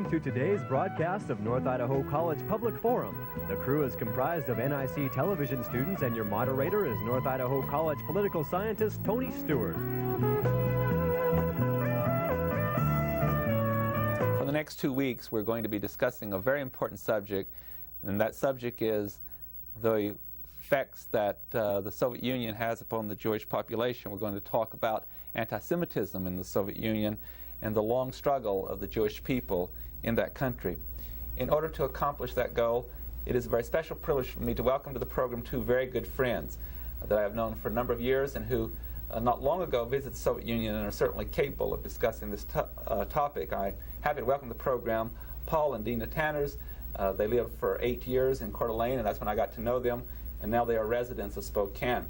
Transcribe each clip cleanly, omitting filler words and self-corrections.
Welcome to today's broadcast of North Idaho College Public Forum. The crew is comprised of NIC television students, and your moderator is North Idaho College political scientist Tony Stewart. For the next 2 weeks, we're going to be discussing a very important subject, and that subject is the effects that the Soviet Union has upon the Jewish population. We're going to talk about anti-Semitism in the Soviet Union and the long struggle of the Jewish people in that country. In order to accomplish that goal, it is a very special privilege for me to welcome to the program two very good friends that I have known for a number of years and who not long ago visited the Soviet Union and are certainly capable of discussing this topic. I'm happy to welcome to the program Paul and Dina Tanners. They lived for 8 years in Coeur d'Alene, and that's when I got to know them, and now they are residents of Spokane.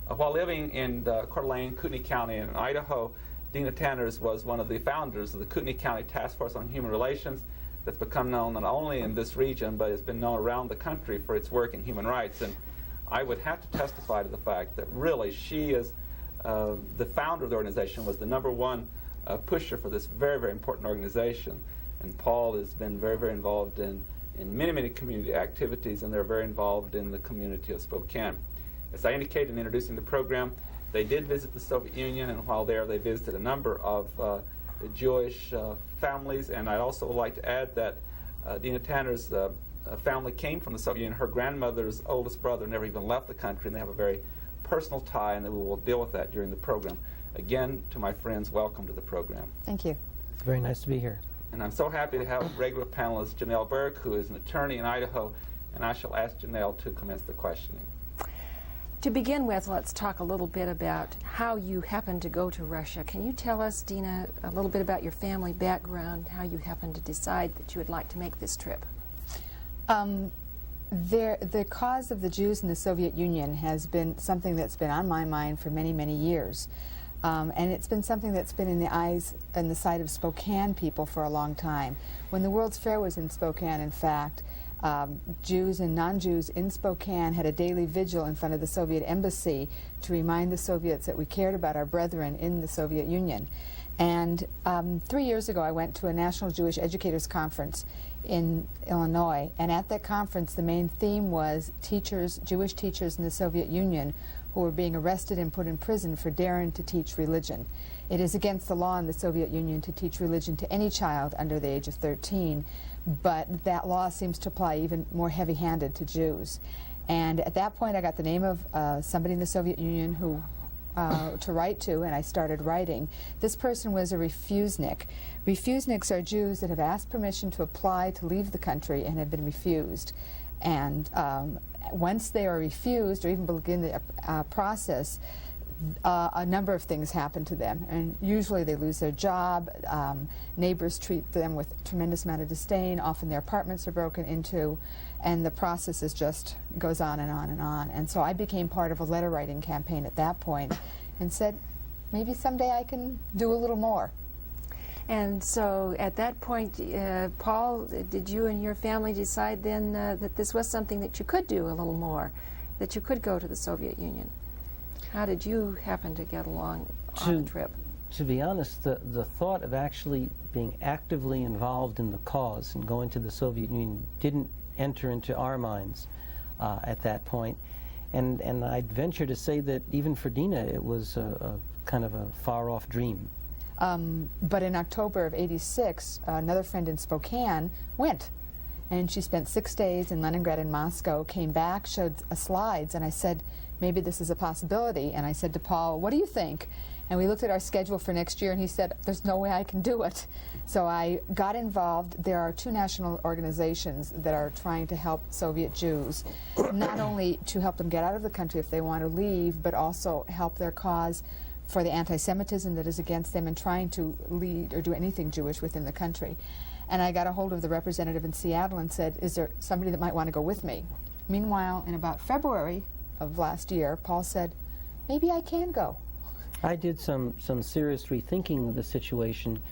While living in Coeur d'Alene, Kootenai County in Idaho, Dina Tanners was one of the founders of the Kootenai County Task Force on Human Relations that's become known not only in this region, but it's been known around the country for its work in human rights. And I would have to testify to the fact that really she is the founder of the organization, was the #1 pusher for this very, very important organization. And Paul has been very, very involved in many, many community activities, and they're very involved in the community of Spokane. As I indicated in introducing the program, they did visit the Soviet Union, and while there they visited a number of Jewish families. And I'd also like to add that Dina Tanner's family came from the Soviet Union. Her grandmother's oldest brother never even left the country, and they have a very personal tie, and we will deal with that during the program. Again, to my friends, welcome to the program. Thank you. It's very nice to be here. And I'm so happy to have regular panelist Janelle Burke, who is an attorney in Idaho, and I shall ask Janelle to commence the questioning. To begin with, let's talk a little bit about how you happened to go to Russia. Can you tell us, Dina, a little bit about your family background, how you happened to decide that you would like to make this trip? The cause of the Jews in the Soviet Union has been something that's been on my mind for many, many years. And it's been something that's been in the eyes and the sight of Spokane people for a long time. When the World's Fair was in Spokane, in fact, Jews and non-Jews in Spokane had a daily vigil in front of the Soviet embassy to remind the Soviets that we cared about our brethren in the Soviet Union. And 3 years ago, I went to a National Jewish Educators Conference in Illinois, and at that conference the main theme was teachers, Jewish teachers in the Soviet Union who were being arrested and put in prison for daring to teach religion. It is against the law in the Soviet Union to teach religion to any child under the age of 13, but that law seems to apply even more heavy-handed to Jews. And at that point I got the name of somebody in the Soviet Union who to write to, and I started writing. This person was a refusnik. Refusniks are Jews that have asked permission to apply to leave the country and have been refused. And once they are refused, or even begin the process, a number of things happen to them, and usually they lose their job. Neighbors treat them with a tremendous amount of disdain. Often their apartments are broken into, and the process is just goes on and on and on. And so I became part of a letter writing campaign at that point and said, maybe someday I can do a little more. And so at that point, Paul, did you and your family decide then that this was something that you could do a little more, that you could go to the Soviet Union? How did you happen to get along on the trip? To be honest, the thought of actually being actively involved in the cause and going to the Soviet Union didn't enter into our minds at that point. And I'd venture to say that even for Dina, it was a kind of a far-off dream. But in October of '86, another friend in Spokane went. And she spent 6 days in Leningrad and Moscow, came back, showed slides, and I said, maybe this is a possibility. And I said to Paul, what do you think? And we looked at our schedule for next year, and he said, there's no way I can do it. So I got involved. There are two national organizations that are trying to help Soviet Jews, not only to help them get out of the country if they want to leave, but also help their cause for the anti-Semitism that is against them and trying to lead or do anything Jewish within the country. And I got a hold of the representative in Seattle and said, is there somebody that might want to go with me? Meanwhile, in about February of last year, Paul said, maybe I can go. I did some serious rethinking of the situation,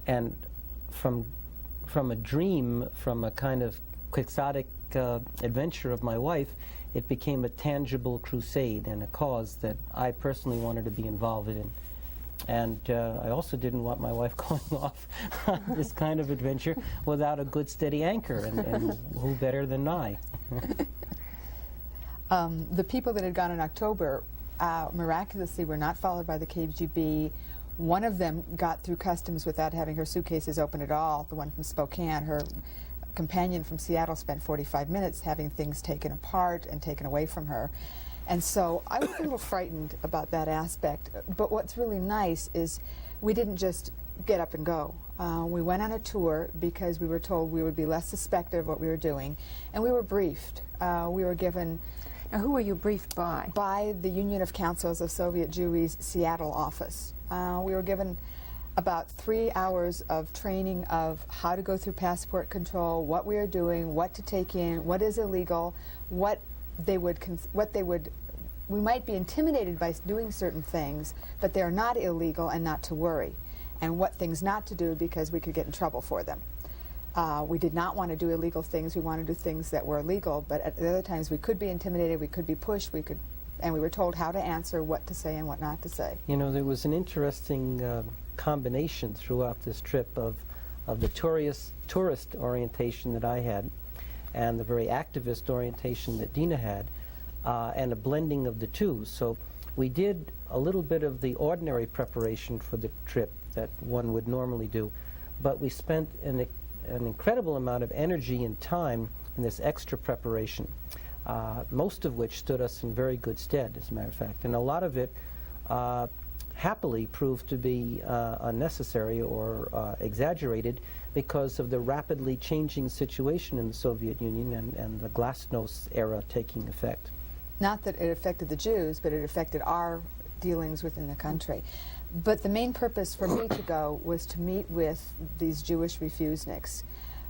and from a dream, from a kind of quixotic adventure of my wife, it became a tangible crusade and a cause that I personally wanted to be involved in. And I also didn't want my wife going off on this kind of adventure without a good steady anchor, and who better than I? The people that had gone in October miraculously were not followed by the KGB. One of them got through customs without having her suitcases open at all, the one from Spokane. Her companion from Seattle spent 45 minutes having things taken apart and taken away from her. And so I was a little frightened about that aspect. But what's really nice is we didn't just get up and go. We went on a tour because we were told we would be less suspected of what we were doing, and we were briefed. We were given... Now, who were you briefed by? By the Union of Councils of Soviet Jewry's Seattle office. We were given about 3 hours of training of how to go through passport control, what we are doing, what to take in, what is illegal, we might be intimidated by doing certain things, but they're not illegal and not to worry, and what things not to do because we could get in trouble for them. We did not want to do illegal things. We wanted to do things that were legal, but at the other times we could be intimidated, we could be pushed, and we were told how to answer, what to say and what not to say. You know, there was an interesting combination throughout this trip of the tourist orientation that I had and the very activist orientation that Dina had, and a blending of the two. So we did a little bit of the ordinary preparation for the trip that one would normally do, but we spent an incredible amount of energy and time in this extra preparation, most of which stood us in very good stead, as a matter of fact. And a lot of it happily proved to be unnecessary or exaggerated because of the rapidly changing situation in the Soviet Union and the Glasnost era taking effect. Not that it affected the Jews, but it affected our dealings within the country. But the main purpose for me to go was to meet with these Jewish refuseniks.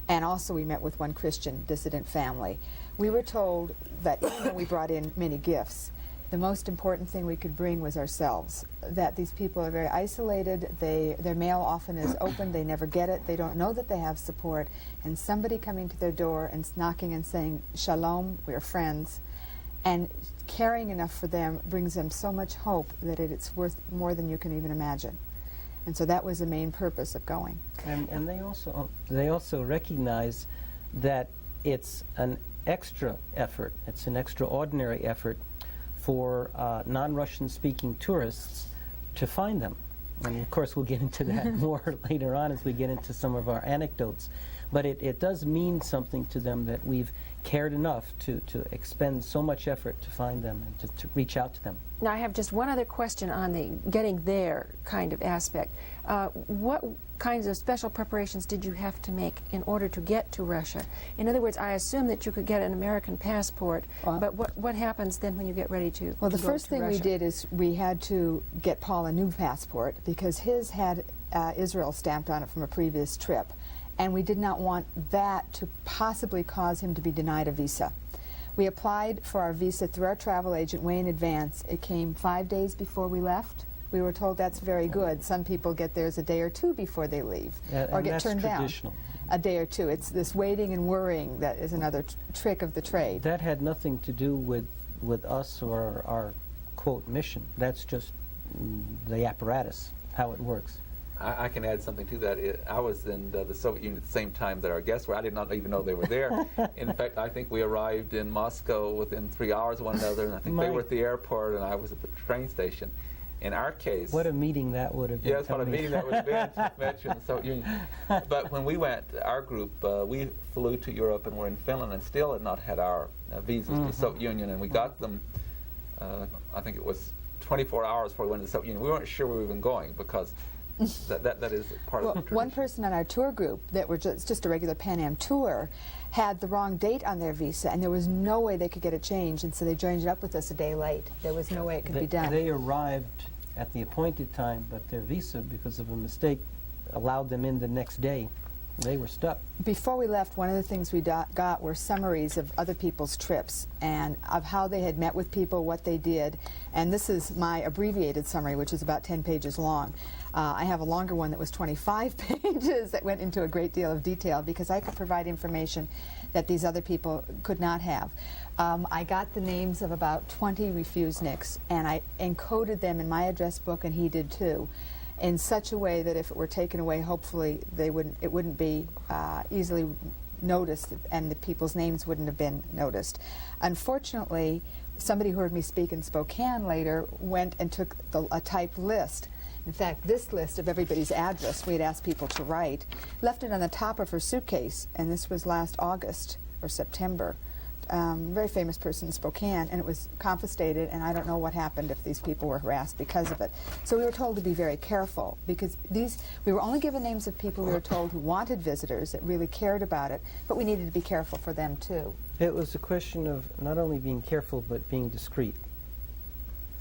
And also we met with one Christian dissident family. We were told that even though we brought in many gifts, the most important thing we could bring was ourselves, that these people are very isolated, their mail often is open, they never get it, they don't know that they have support, and somebody coming to their door and knocking and saying, "Shalom, we're friends," and caring enough for them brings them so much hope that it's worth more than you can even imagine. And so that was the main purpose of going. And they also recognize that it's an extra effort, it's an extraordinary effort for non-Russian speaking tourists to find them. And of course we'll get into that more later on as we get into some of our anecdotes. But it does mean something to them that we've cared enough to expend so much effort to find them and to reach out to them. Now I have just one other question on the getting there kind of aspect. What kinds of special preparations did you have to make in order to get to Russia? In other words, I assume that you could get an American passport, but what happens then when you get ready to Well, the go first to thing Russia? we did is we had to get Paul a new passport because his had Israel stamped on it from a previous trip. And we did not want that to possibly cause him to be denied a visa. We applied for our visa through our travel agent way in advance. It came 5 days before we left. We were told that's very good. Some people get theirs a day or two before they leave, or get turned down. A day or two. It's this waiting and worrying that is another trick of the trade. That had nothing to do with us or our quote mission. That's just the apparatus, how it works. I can add something to that. I was in the Soviet Union at the same time that our guests were. I did not even know they were there. In fact, I think we arrived in Moscow within 3 hours of one another, and I think they were at the airport and I was at the train station. In our case... What a meeting that would have been. Yes, what a meeting that would have been to met you in the Soviet Union. But when we went, our group, we flew to Europe and were in Finland and still had not had our visas to the Soviet Union, and we got them, I think it was 24 hours before we went to the Soviet Union. We weren't sure we were even going because that is part of the tradition. One person on our tour group that were just a regular Pan Am tour had the wrong date on their visa, and there was no way they could get it changed, and so they joined it up with us a day late. There was no way it could be done. They arrived at the appointed time, but their visa, because of a mistake, allowed them in the next day. They were stuck. Before we left, one of the things we got were summaries of other people's trips and of how they had met with people, what they did. And this is my abbreviated summary, which is about 10 pages long. I have a longer one that was 25 pages that went into a great deal of detail because I could provide information that these other people could not have. I got the names of about 20 refuseniks, and I encoded them in my address book, and he did too. in such a way that if it were taken away, hopefully it wouldn't be easily noticed, and the people's names wouldn't have been noticed. Unfortunately, somebody who heard me speak in Spokane later went and took a typed list. In fact, this list of everybody's address we had asked people to write, left it on the top of her suitcase, and this was last August or September. Very famous person in Spokane, and it was confiscated, and I don't know what happened if these people were harassed because of it. So we were told to be very careful, because we were only given names of people, we were told, who wanted visitors, that really cared about it, but we needed to be careful for them too. It was a question of not only being careful, but being discreet,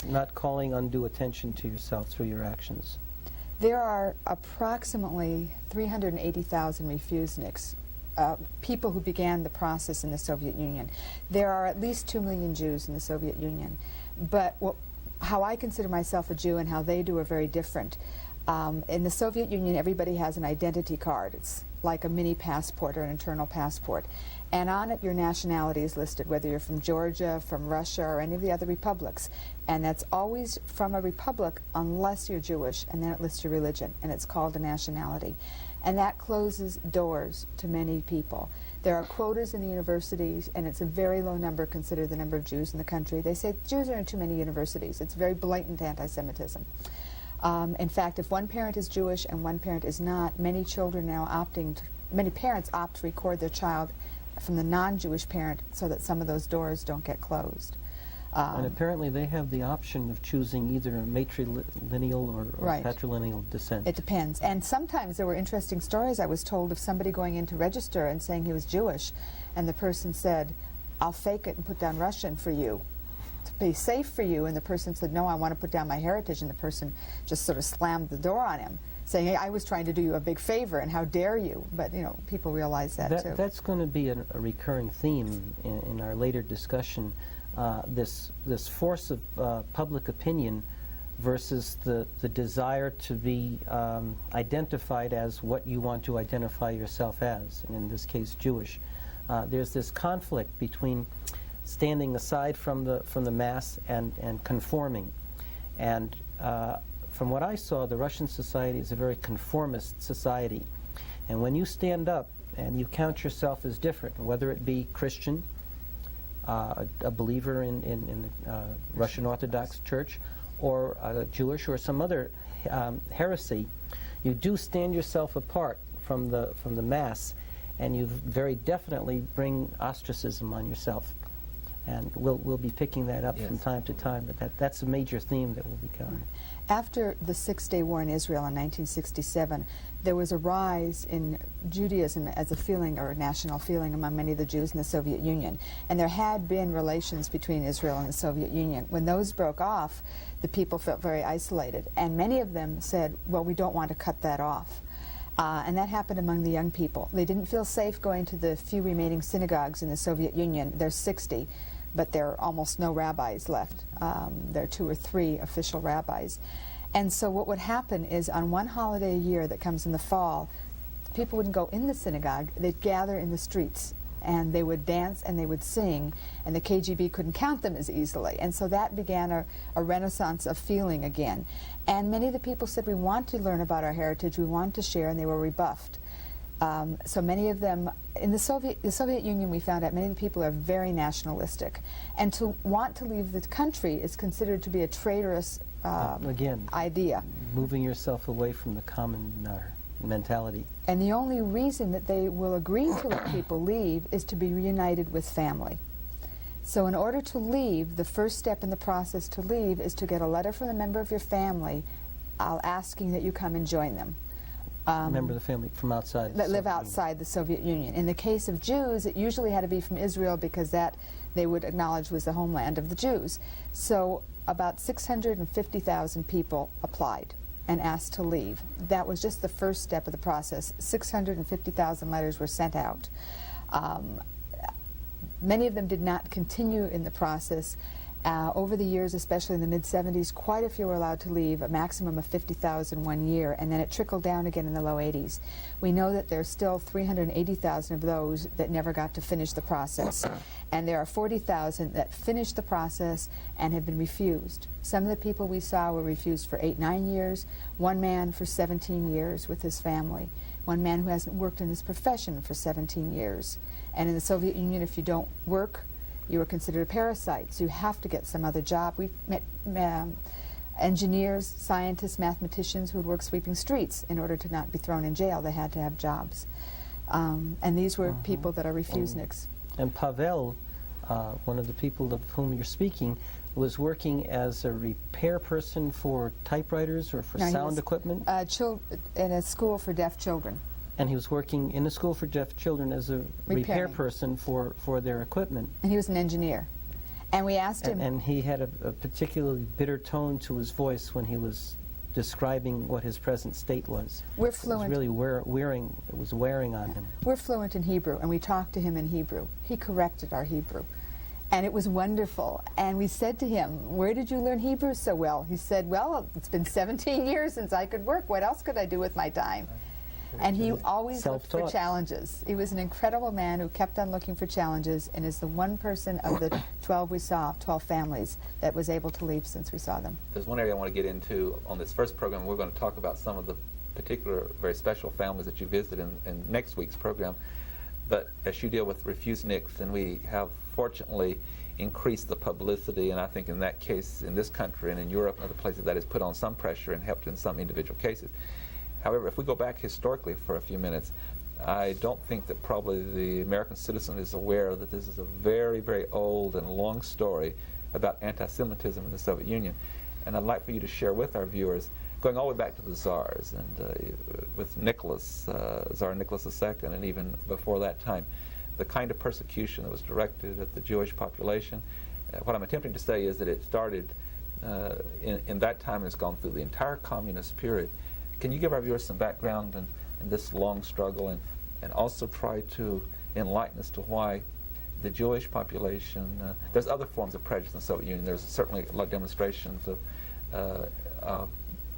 not calling undue attention to yourself through your actions. There are approximately 380,000 refuseniks, people who began the process in the Soviet Union. There are at least 2 million Jews in the Soviet Union. But how I consider myself a Jew and how they do are very different. In the Soviet Union, everybody has an identity card. It's like a mini passport or an internal passport. And on it, your nationality is listed, whether you're from Georgia, from Russia, or any of the other republics. And that's always from a republic unless you're Jewish, and then it lists your religion, and it's called a nationality. And that closes doors to many people. There are quotas in the universities, and it's a very low number considered the number of Jews in the country. They say Jews are in too many universities. It's very blatant anti-Semitism. In fact, if one parent is Jewish and one parent is not, many parents opt to record their child from the non-Jewish parent so that some of those doors don't get closed. And apparently they have the option of choosing either a matrilineal or right. patrilineal descent. It depends. And sometimes there were interesting stories I was told of somebody going in to register and saying he was Jewish, and the person said, "I'll fake it and put down Russian for you, to be safe for you." And the person said, "No, I want to put down my heritage." And the person just sort of slammed the door on him, saying, "Hey, I was trying to do you a big favor, and how dare you?" But, you know, people realize that too. That's going to be a recurring theme in our later discussion. This force of public opinion versus the desire to be identified as what you want to identify yourself as, and in this case Jewish. There's this conflict between standing aside from the mass and conforming. And from what I saw, the Russian society is a very conformist society. And when you stand up and you count yourself as different, whether it be Christian, a believer in the Russian Orthodox Church, or Jewish, or some other heresy, you do stand yourself apart from the mass, and you very definitely bring ostracism on yourself. And we'll be picking that up from time to time, but that's a major theme that will be coming. After the Six-Day War in Israel in 1967, there was a rise in Judaism as a feeling, or a national feeling, among many of the Jews in the Soviet Union. And there had been relations between Israel and the Soviet Union. When those broke off, the people felt very isolated. And many of them said, well, we don't want to cut that off. And that happened among the young people. They didn't feel safe going to the few remaining synagogues in the Soviet Union. There's 60. But there are almost no rabbis left. There are 2 or 3 official rabbis. And so what would happen is, on one holiday a year that comes in the fall, people wouldn't go in the synagogue, they'd gather in the streets, and they would dance and they would sing, and the KGB couldn't count them as easily. And so that began a renaissance of feeling again. And many of the people said, we want to learn about our heritage, we want to share, and they were rebuffed. So many of them, in the Soviet Union, we found out many of the people are very nationalistic. And to want to leave the country is considered to be a traitorous again, idea. Moving yourself away from the common mentality. And the only reason that they will agree to let people leave is to be reunited with family. So in order to leave, the first step in the process to leave is to get a letter from a member of your family asking that you come and join them. Member of the family from outside. That live outside the Soviet Union. In the case of Jews, it usually had to be from Israel, because that they would acknowledge was the homeland of the Jews. So about 650,000 people applied and asked to leave. That was just the first step of the process. 650,000 letters were sent out. Many of them did not continue in the process, Over the years, especially in the mid-70s, quite a few were allowed to leave, a maximum of 50,000 one year, and then it trickled down again in the low 80s. We know that there's still 380,000 of those that never got to finish the process, and there are 40,000 that finished the process and have been refused. Some of the people we saw were refused for 8-9 years, one man for 17 years with his family, one man who hasn't worked in his profession for 17 years. And in the Soviet Union, if you don't work, you were considered a parasite, so you have to get some other job. We've met engineers, scientists, mathematicians who would work sweeping streets in order to not be thrown in jail. They had to have jobs. And these were people that are refuseniks. And Pavel, one of the people of whom you're speaking, was working as a repair person for typewriters or for sound equipment? In a school for deaf children. And he was working in a school for deaf children as a repair person for their equipment. And he was an engineer. And we asked him... And he had a particularly bitter tone to his voice when he was describing what his present state was. We're fluent. It was really wearing on him. We're fluent in Hebrew, and we talked to him in Hebrew. He corrected our Hebrew. And it was wonderful. And we said to him, "Where did you learn Hebrew so well?" He said, "Well, it's been 17 years since I could work. What else could I do with my time?" And he always looked for challenges. He was an incredible man who kept on looking for challenges, and is the one person of the 12 we saw, 12 families, that was able to leave since we saw them. There's one area I want to get into on this first program. We're going to talk about some of the particular, very special families that you visited in next week's program. But as you deal with refuseniks, and we have fortunately increased the publicity, and I think in that case, in this country and in Europe and other places, that has put on some pressure and helped in some individual cases. However, if we go back historically for a few minutes, I don't think that probably the American citizen is aware that this is a very, very old and long story about anti-Semitism in the Soviet Union. And I'd like for you to share with our viewers, going all the way back to the Tsars, and with Nicholas, Tsar Nicholas II, and even before that time, the kind of persecution that was directed at the Jewish population. What I'm attempting to say is that it started in that time and has gone through the entire communist period. Can you give our viewers some background in this long struggle, and also try to enlighten us to why the Jewish population, there's other forms of prejudice in the Soviet Union. There's certainly a lot of demonstrations of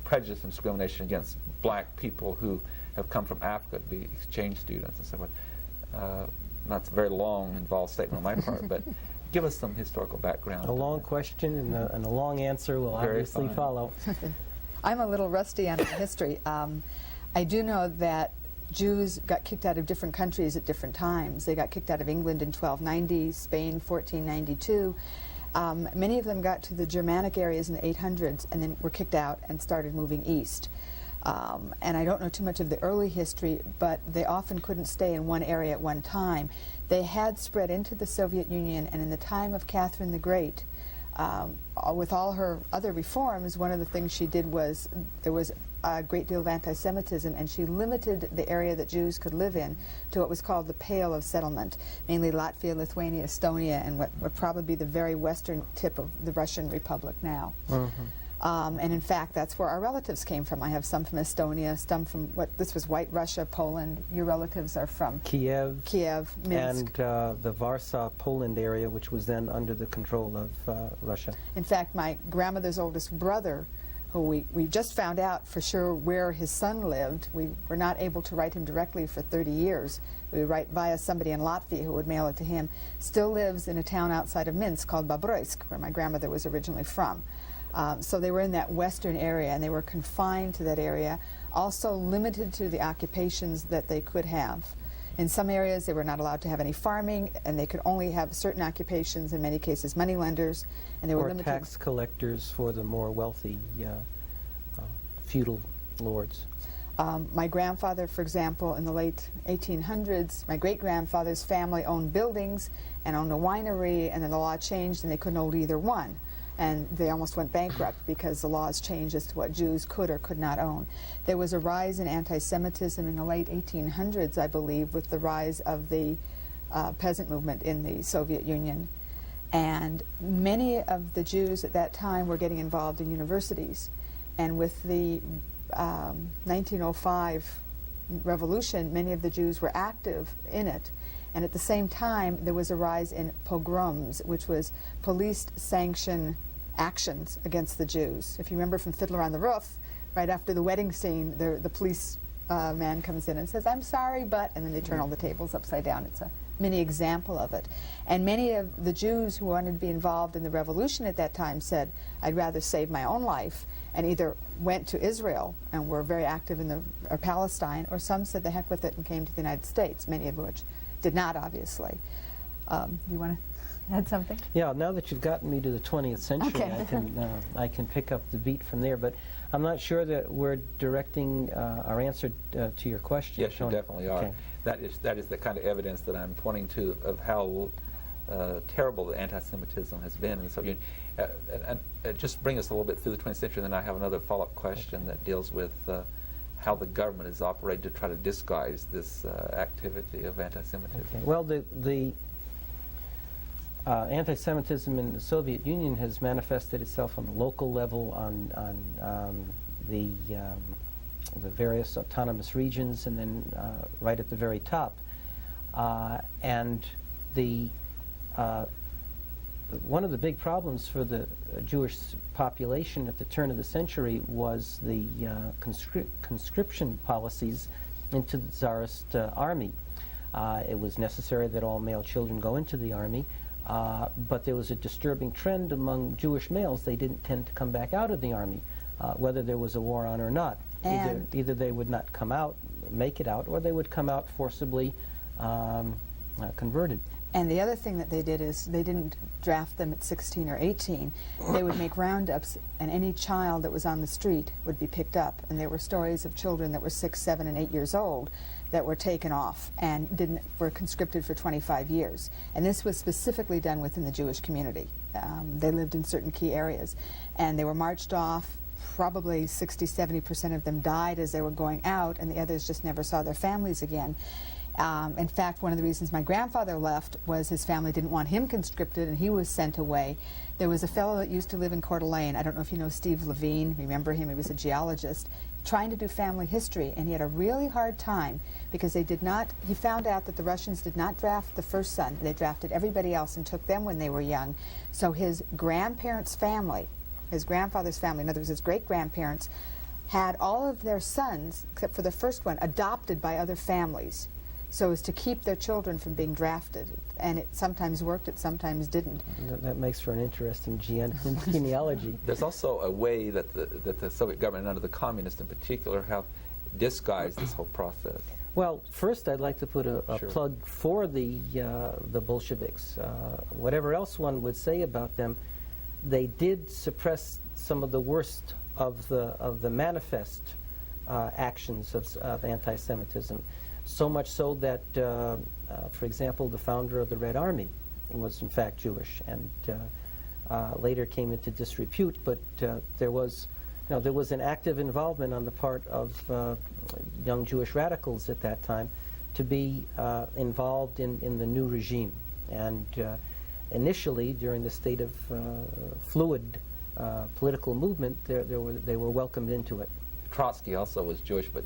prejudice and discrimination against black people who have come from Africa to be exchange students and so forth. That's a very long, involved statement on my part, but give us some historical background. A long question and a long answer will obviously follow. I'm a little rusty on history. I do know that Jews got kicked out of different countries at different times. They got kicked out of England in 1290, Spain 1492. Many of them got to the Germanic areas in the 800s and then were kicked out and started moving east. And I don't know too much of the early history, but they often couldn't stay in one area at one time. They had spread into the Soviet Union, and in the time of Catherine the Great, with all her other reforms, one of the things she did was there was a great deal of anti-Semitism, and she limited the area that Jews could live in to what was called the Pale of Settlement, mainly Latvia, Lithuania, Estonia, and what would probably be the very western tip of the Russian Republic now. And in fact, that's where our relatives came from. I have some from Estonia, some from this was White Russia, Poland. Your relatives are from Kiev, Minsk. And the Warsaw, Poland area, which was then under the control of Russia. In fact, my grandmother's oldest brother, who we just found out for sure where his son lived. We were not able to write him directly for 30 years. We would write via somebody in Latvia who would mail it to him. Still lives in a town outside of Minsk called Babroysk, where my grandmother was originally from. So they were in that western area, and they were confined to that area, also limited to the occupations that they could have. In some areas, they were not allowed to have any farming, and they could only have certain occupations, in many cases moneylenders, and they were limited. Or tax collectors for the more wealthy feudal lords. My grandfather, for example, in the late 1800s, my great-grandfather's family owned buildings and owned a winery, and then the law changed and they couldn't own either one. And they almost went bankrupt because the laws changed as to what Jews could or could not own. There was a rise in anti-Semitism in the late 1800s, I believe, with the rise of the peasant movement in the Soviet Union. And many of the Jews at that time were getting involved in universities. And with the 1905 revolution, many of the Jews were active in it. And at the same time, there was a rise in pogroms, which was police-sanctioned actions against the Jews. If you remember from Fiddler on the Roof, right after the wedding scene, the police man comes in and says, "I'm sorry, but," and then they turn all the tables upside down. It's a mini example of it. And many of the Jews who wanted to be involved in the revolution at that time said, "I'd rather save my own life," and either went to Israel and were very active in or Palestine, or some said the heck with it and came to the United States, many of which did not, obviously. Do you want to add something? Yeah, now that you've gotten me to the 20th century, Okay. I can pick up the beat from there. But I'm not sure that we're directing our answer to your question. Yes, you definitely are. Okay. That is the kind of evidence that I'm pointing to of how terrible the anti-Semitism has been in the Soviet Union. And just bring us a little bit through the 20th century, and then I have another follow-up question that deals with how the government has operated to try to disguise this activity of anti-Semitism. Okay. Well, the anti-Semitism in the Soviet Union has manifested itself on the local level, on the various autonomous regions, and then right at the very top. And one of the big problems for the Jewish population at the turn of the century was the conscription policies into the Tsarist army. It was necessary that all male children go into the army, but there was a disturbing trend among Jewish males. They didn't tend to come back out of the army, whether there was a war on or not. Either they would not come out, make it out, or they would come out forcibly converted. And the other thing that they did is they didn't draft them at 16 or 18. They would make roundups, and any child that was on the street would be picked up. And there were stories of children that were 6, 7, and 8 years old that were taken off and were conscripted for 25 years. And this was specifically done within the Jewish community. They lived in certain key areas. And they were marched off. Probably 60, 70% of them died as they were going out, and the others just never saw their families again. In fact, one of the reasons my grandfather left was his family didn't want him conscripted, and he was sent away. There was a fellow that used to live in Coeur d'Alene. I don't know if you know Steve Levine. Remember him? He was a geologist trying to do family history, and he had a really hard time because they did not, he found out that the Russians did not draft the first son. They drafted everybody else and took them when they were young. So his grandparents' family, his grandfather's family, in other words, his great-grandparents, had all of their sons, except for the first one, adopted by other families, so as to keep their children from being drafted. And it sometimes worked, it sometimes didn't. That makes for an interesting genealogy. There's also a way that the Soviet government, and under the communists in particular, have disguised this whole process. Well, first I'd like to put a Sure. plug for the Bolsheviks. Whatever else one would say about them, they did suppress some of the worst of the manifest actions of anti-Semitism. So much so that, for example, the founder of the Red Army was in fact Jewish, and later came into disrepute. But there was an active involvement on the part of young Jewish radicals at that time to be involved in the new regime. And initially, during the state of fluid political movement, they were welcomed into it. Trotsky also was Jewish, but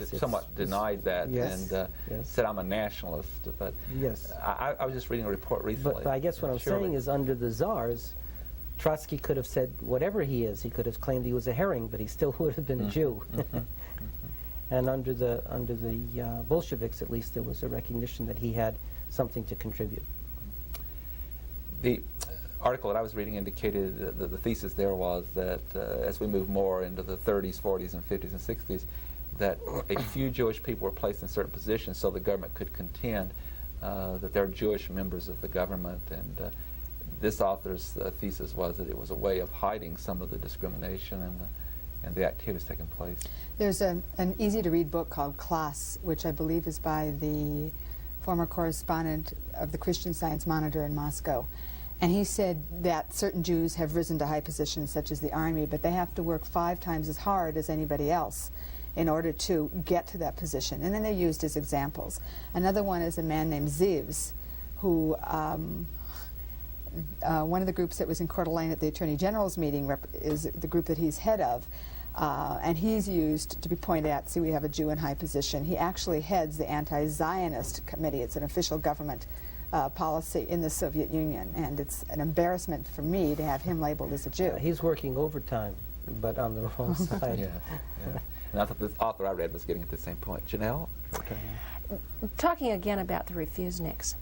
somewhat denied that, yes, and yes. said, "I'm a nationalist." But yes, I was just reading a report recently. But I guess what I'm saying is, under the Czars, Trotsky could have said whatever he is. He could have claimed he was a herring, but he still would have been a Jew. And under the Bolsheviks, at least, there was a recognition that he had something to contribute. The article that I was reading indicated that the thesis there was that as we move more into the 30s, 40s, and 50s, and 60s, that a few Jewish people were placed in certain positions so the government could contend that they're Jewish members of the government. And this author's thesis was that it was a way of hiding some of the discrimination and the activities taking place. There's an easy-to-read book called Class, which I believe is by the former correspondent of the Christian Science Monitor in Moscow. And he said that certain Jews have risen to high positions, such as the army, but they have to work 5 times as hard as anybody else in order to get to that position. And then they're used as examples. Another one is a man named Zivs, who one of the groups that was in Coeur d'Alene at the Attorney General's meeting is the group that he's head of. And he's used to be pointed at. See, we have a Jew in high position. He actually heads the anti-Zionist committee. It's an official government policy in the Soviet Union, and it's an embarrassment for me to have him labeled as a Jew. He's working overtime, but on the wrong side. Yeah, yeah. And I thought this author I read was getting at the same point. Janelle? Talking again about the refuseniks,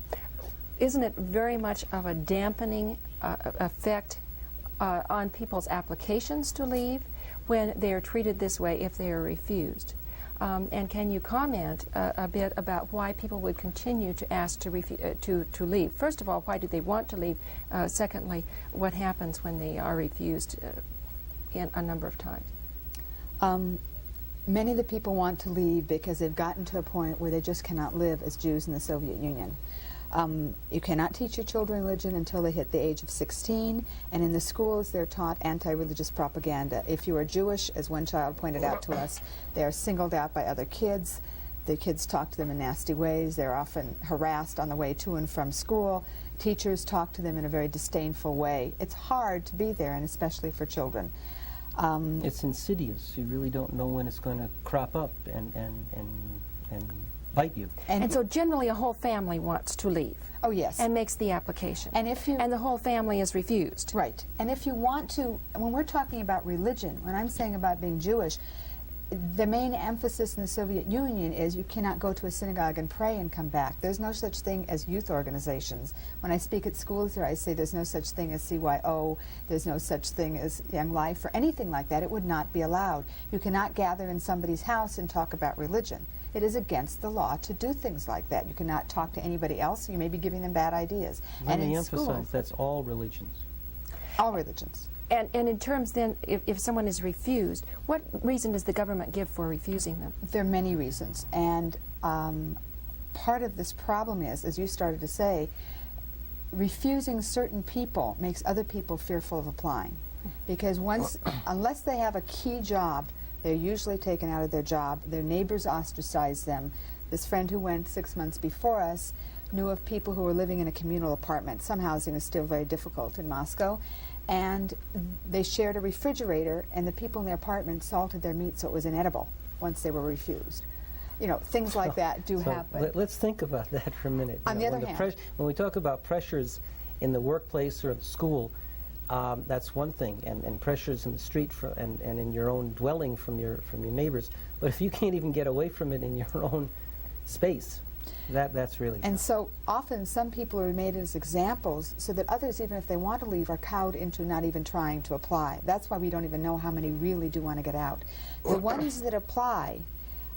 isn't it very much of a dampening effect on people's applications to leave when they are treated this way if they are refused? And can you comment a bit about why people would continue to ask to leave? First of all, why do they want to leave? Secondly, what happens when they are refused in a number of times? Many of the people want to leave because they've gotten to a point where they just cannot live as Jews in the Soviet Union. You cannot teach your children religion until they hit the age of 16, and in the schools they're taught anti-religious propaganda. If you are Jewish, as one child pointed out to us, they are singled out by other kids. The kids talk to them in nasty ways. They're often harassed on the way to and from school. Teachers talk to them in a very disdainful way. It's hard to be there, and especially for children. It's insidious. You really don't know when it's going to crop up and bite you. And so generally a whole family wants to leave. Oh, yes. And makes the application. And if you... And the whole family is refused. Right. And if you want to, when we're talking about religion, when I'm saying about being Jewish, the main emphasis in the Soviet Union is you cannot go to a synagogue and pray and come back. There's no such thing as youth organizations. When I speak at schools here, I say there's no such thing as CYO, there's no such thing as Young Life, or anything like that. It would not be allowed. You cannot gather in somebody's house and talk about religion. It is against the law to do things like that. You cannot talk to anybody else. You may be giving them bad ideas. Let me emphasize, that's all religions. All religions. And in terms then, if someone is refused, what reason does the government give for refusing them? There are many reasons. And part of this problem is, as you started to say, refusing certain people makes other people fearful of applying. Because unless they have a key job, they're usually taken out of their job. Their neighbors ostracize them. This friend who went 6 months before us knew of people who were living in a communal apartment. Some housing is still very difficult in Moscow. And they shared a refrigerator, and the people in their apartment salted their meat so it was inedible once they were refused. You know, things like that do happen. Let's think about that for a minute. On the other hand, when we talk about pressures in the workplace or the school, that's one thing, and pressures in the street and in your own dwelling from your neighbors. But if you can't even get away from it in your own space, that's really and tough. So often some people are made as examples so that others, even if they want to leave, are cowed into not even trying to apply. That's why we don't even know how many really do want to get out. The ones that apply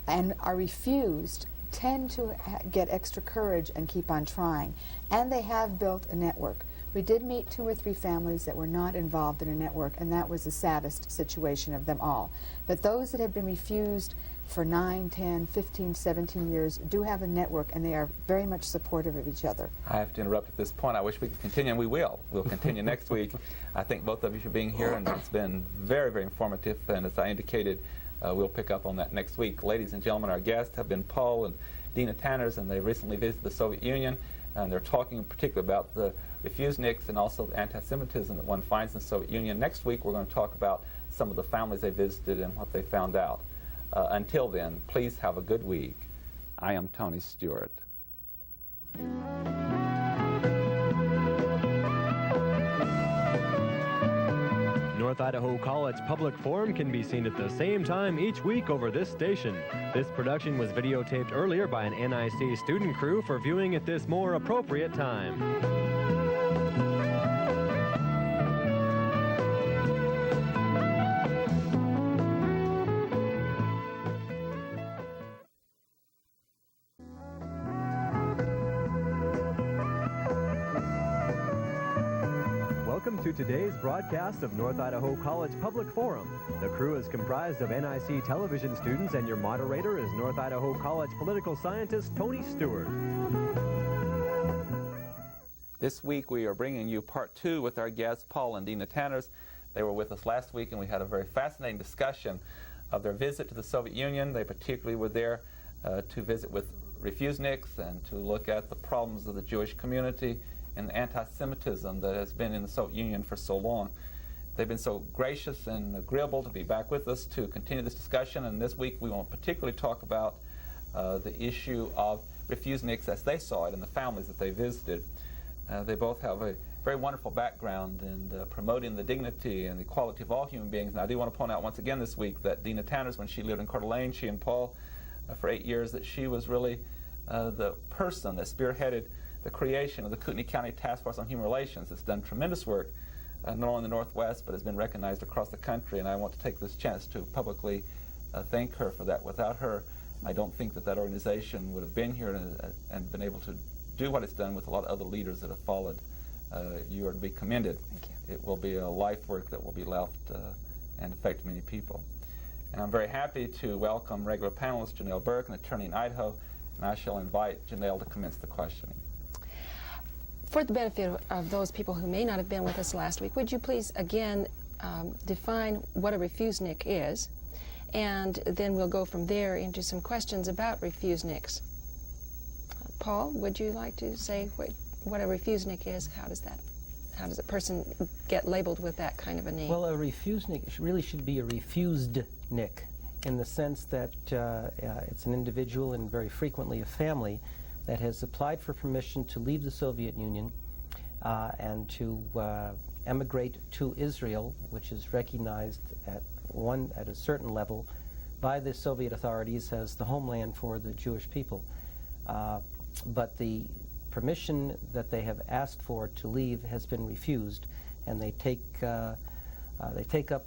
and are refused tend to get extra courage and keep on trying. And they have built a network. We did meet 2 or 3 families that were not involved in a network, and that was the saddest situation of them all. But those that have been refused for 9, 10, 15, 17 years do have a network, and they are very much supportive of each other. I have to interrupt at this point. I wish we could continue, and we will. We'll continue next week. I thank both of you for being here, and it's been very, very informative, and as I indicated, we'll pick up on that next week. Ladies and gentlemen, our guests have been Paul and Dina Tanners, and they recently visited the Soviet Union, and they're talking in particular about the refuseniks and also the anti-Semitism that one finds in the Soviet Union. Next week, we're going to talk about some of the families they visited and what they found out. Until then, please have a good week. I am Tony Stewart. North Idaho College Public Forum can be seen at the same time each week over this station. This production was videotaped earlier by an NIC student crew for viewing at this more appropriate time. Welcome to today's broadcast of North Idaho College Public Forum. The crew is comprised of NIC television students, and your moderator is North Idaho College political scientist Tony Stewart. This week we are bringing you part 2 with our guests Paul and Dina Tanners. They were with us last week, and we had a very fascinating discussion of their visit to the Soviet Union. They particularly were there to visit with refuseniks and to look at the problems of the Jewish community and the anti-Semitism that has been in the Soviet Union for so long. They've been so gracious and agreeable to be back with us to continue this discussion. And this week we want to particularly talk about the issue of refuseniks as they saw it and the families that they visited. They both have a very wonderful background in promoting the dignity and the equality of all human beings. And I do want to point out once again this week that Dina Tanners, when she lived in Coeur d'Alene, she and Paul, for 8 years, that she was really the person that spearheaded the creation of the Kootenai County Task Force on Human Relations. It's done tremendous work, not only in the Northwest, but has been recognized across the country. And I want to take this chance to publicly thank her for that. Without her, I don't think that that organization would have been here and been able to do what it's done with a lot of other leaders that have followed. You are to be commended. Thank you. It will be a life work that will be left and affect many people. And I'm very happy to welcome regular panelist Janelle Burke, an attorney in Idaho, and I shall invite Janelle to commence the questioning. For the benefit of those people who may not have been with us last week, would you please again define what a refusnik is, and then we'll go from there into some questions about refuseniks. Paul, would you like to say what a refusnik is? How does a person get labeled with that kind of a name? Well, a refusnik really should be a refusednik, in the sense that it's an individual, and very frequently a family, that has applied for permission to leave the Soviet Union and to emigrate to Israel, which is recognized at a certain level by the Soviet authorities as the homeland for the Jewish people. But the permission that they have asked for to leave has been refused, and they take up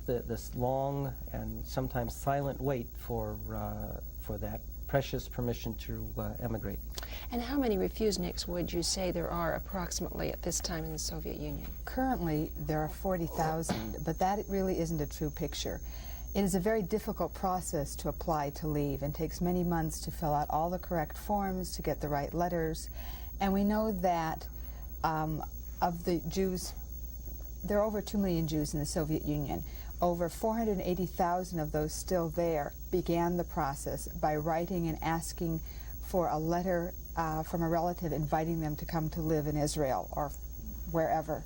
this long and sometimes silent wait for that precious permission to emigrate. And how many refuseniks would you say there are approximately at this time in the Soviet Union? Currently, there are 40,000, but that really isn't a true picture. It is a very difficult process to apply to leave, and takes many months to fill out all the correct forms, to get the right letters. And we know that of the Jews, there are over 2 million Jews in the Soviet Union. Over 480,000 of those still there began the process by writing and asking for a letter from a relative inviting them to come to live in Israel or wherever.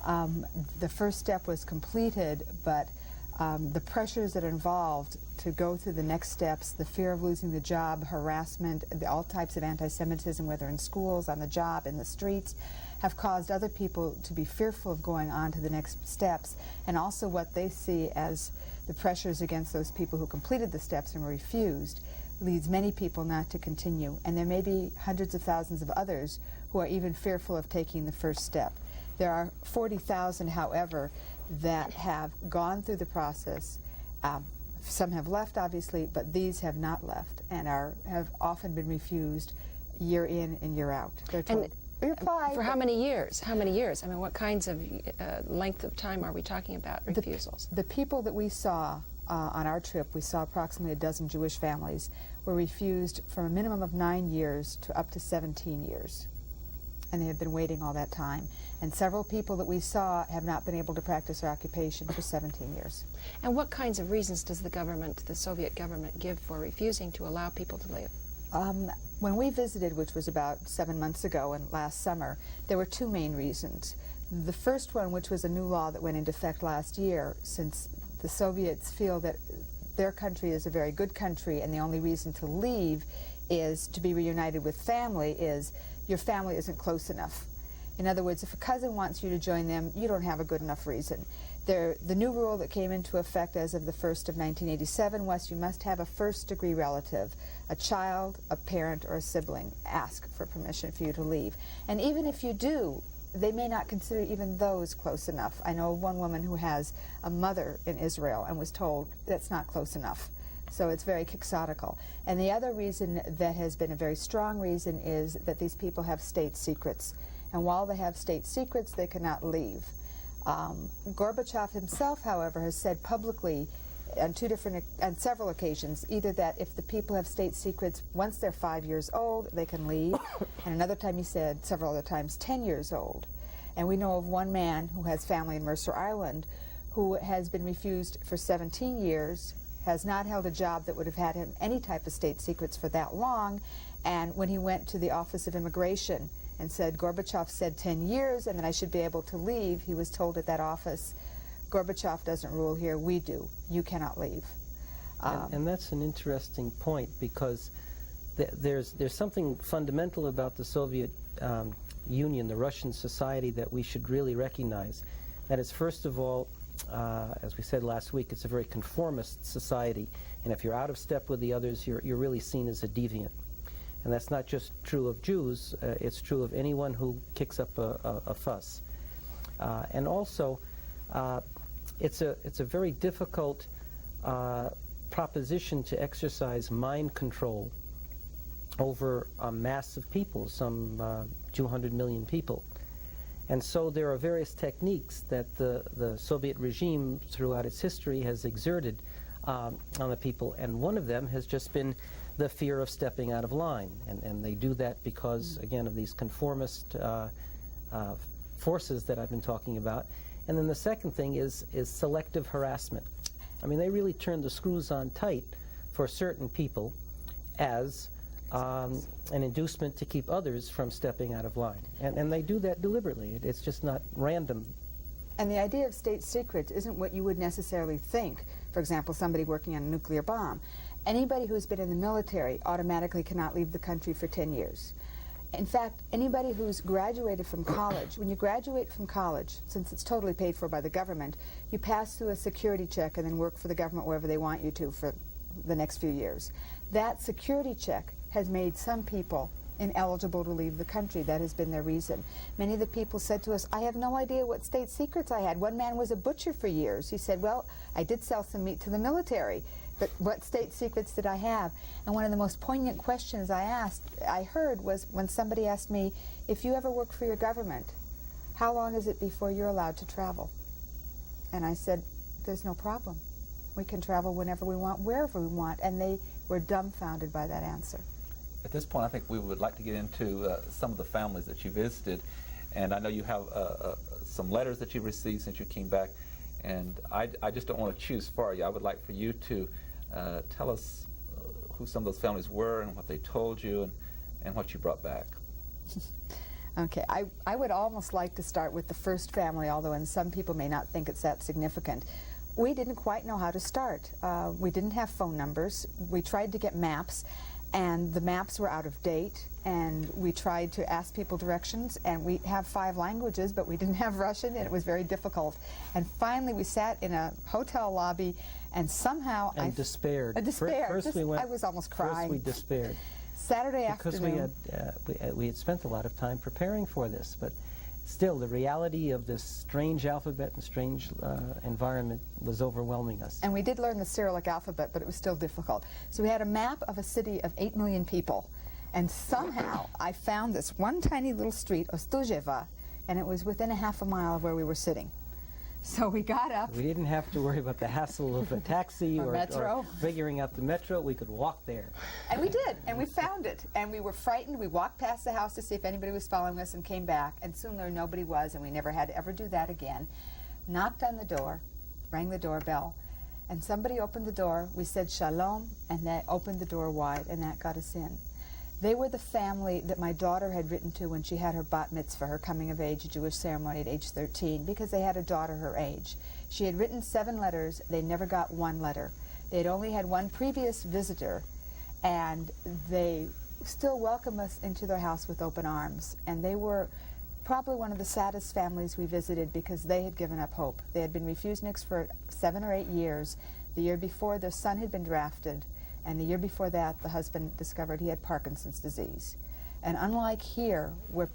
The first step was completed, but the pressures that are involved to go through the next steps, the fear of losing the job, harassment, all types of anti-Semitism, whether in schools, on the job, in the streets, have caused other people to be fearful of going on to the next steps, and also what they see as the pressures against those people who completed the steps and were refused leads many people not to continue. And there may be hundreds of thousands of others who are even fearful of taking the first step. There are 40,000, however, that have gone through the process. Some have left, obviously, but these have not left and have often been refused year in and year out. They're told, reply. For how many years? How many years? I mean, what kinds of length of time are we talking about, refusals? The people that we saw on our trip, we saw approximately a dozen Jewish families, were refused from a minimum of 9 years to up to 17 years. And they have been waiting all that time. And several people that we saw have not been able to practice their occupation for 17 years. And what kinds of reasons does the Soviet government give for refusing to allow people to live? When we visited, which was about 7 months ago and last summer, there were 2 main reasons. The first one, which was a new law that went into effect last year, since the Soviets feel that their country is a very good country and the only reason to leave is to be reunited with family, is your family isn't close enough. In other words, if a cousin wants you to join them, you don't have a good enough reason. The new rule that came into effect as of the 1st of 1987 was you must have a first-degree relative, a child, a parent, or a sibling, ask for permission for you to leave. And even if you do, they may not consider even those close enough. I know one woman who has a mother in Israel and was told that's not close enough. So it's very quixotical. And the other reason that has been a very strong reason is that these people have state secrets. And while they have state secrets, they cannot leave. Gorbachev himself, however, has said publicly on several occasions, either that if the people have state secrets, once they're 5 years old, they can leave, and another time he said, several other times, 10 years old. And we know of one man who has family in Mercer Island who has been refused for 17 years, has not held a job that would have had him any type of state secrets for that long, and when he went to the Office of Immigration and said, Gorbachev said 10 years and that I should be able to leave, he was told at that office, Gorbachev doesn't rule here, we do. You cannot leave. And that's an interesting point, because there's something fundamental about the Soviet Union, the Russian society, that we should really recognize. That is, first of all, as we said last week, it's a very conformist society, and if you're out of step with the others, you're really seen as a deviant. And that's not just true of Jews, it's true of anyone who kicks up a fuss. And also, it's a very difficult proposition to exercise mind control over a mass of people, some 200 million people. And so there are various techniques that the Soviet regime throughout its history has exerted on the people, and one of them has just been the fear of stepping out of line. And they do that because, again, of these conformist forces that I've been talking about. And then the second thing is selective harassment. I mean, they really turn the screws on tight for certain people as an inducement to keep others from stepping out of line. And they do that deliberately. It's just not random. And the idea of state secrets isn't what you would necessarily think. For example, somebody working on a nuclear bomb. Anybody who's been in the military automatically cannot leave the country for 10 years. In fact, anybody who's graduated from college, when you graduate from college, since it's totally paid for by the government, you pass through a security check and then work for the government wherever they want you to for the next few years. That security check has made some people ineligible to leave the country. That has been their reason. Many of the people said to us, I have no idea what state secrets I had. One man was a butcher for years. He said, well, I did sell some meat to the military, but what state secrets did I have? And one of the most poignant questions I heard was when somebody asked me, if you ever work for your government, how long is it before you're allowed to travel? And I said, there's no problem. We can travel whenever we want, wherever we want. And they were dumbfounded by that answer. At this point, I think we would like to get into some of the families that you visited. And I know you have some letters that you've received since you came back. And I just don't want to choose for you. I would like for you to tell us who some of those families were and what they told you and what you brought back. Okay, I would almost like to start with the first family, although and some people may not think it's that significant. We didn't quite know how to start. We didn't have phone numbers. We tried to get maps, and the maps were out of date, and we tried to ask people directions, and we have 5 languages, but we didn't have Russian, and it was very difficult. And finally we sat in a hotel lobby, and somehow I despaired. First we went, I was almost crying. First we despaired. Saturday afternoon. Because we had spent a lot of time preparing for this, but still the reality of this strange alphabet and strange environment was overwhelming us. And we did learn the Cyrillic alphabet, but it was still difficult. So we had a map of a city of 8 million people, and somehow I found this one tiny little street, Ostuzheva, and it was within a half a mile of where we were sitting. So we got up. We didn't have to worry about the hassle of a taxi or figuring out the metro. We could walk there. And we did, and we found it. And we were frightened. We walked past the house to see if anybody was following us and came back. And soon learned nobody was, and we never had to ever do that again. Knocked on the door, rang the doorbell, and somebody opened the door. We said shalom, and they opened the door wide, and that got us in. They were the family that my daughter had written to when she had her bat mitzvah, her coming of age, Jewish ceremony at age 13, because they had a daughter her age. She had written 7 letters. They never got 1 letter. They had only had 1 previous visitor, and they still welcomed us into their house with open arms. And they were probably one of the saddest families we visited because they had given up hope. They had been refuseniks for 7 or 8 years. The year before, their son had been drafted. And the year before that, the husband discovered he had Parkinson's disease. And unlike here, where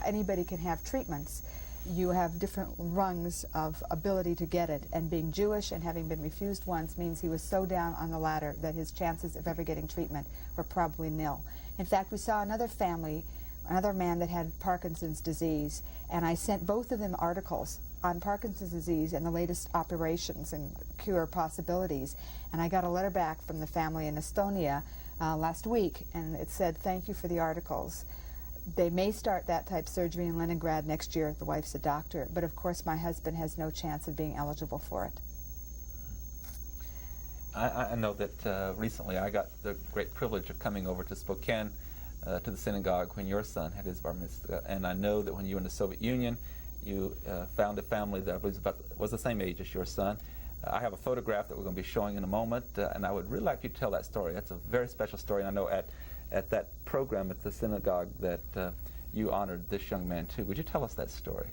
anybody can have treatments, you have different rungs of ability to get it. And being Jewish and having been refused once means he was so down on the ladder that his chances of ever getting treatment were probably nil. In fact, we saw another family, another man that had Parkinson's disease, and I sent both of them articles on Parkinson's disease and the latest operations and cure possibilities. And I got a letter back from the family in Estonia last week, and it said, thank you for the articles. They may start that type surgery in Leningrad next year. The wife's a doctor, but of course my husband has no chance of being eligible for it. I know that recently I got the great privilege of coming over to Spokane to the synagogue when your son had his bar mitzvah, and I know that when you were in the Soviet Union, you found a family that was the same age as your son. I have a photograph that we're going to be showing in a moment, and I would really like you to tell that story. That's a very special story, and I know at that program at the synagogue that you honored this young man too. Would you tell us that story?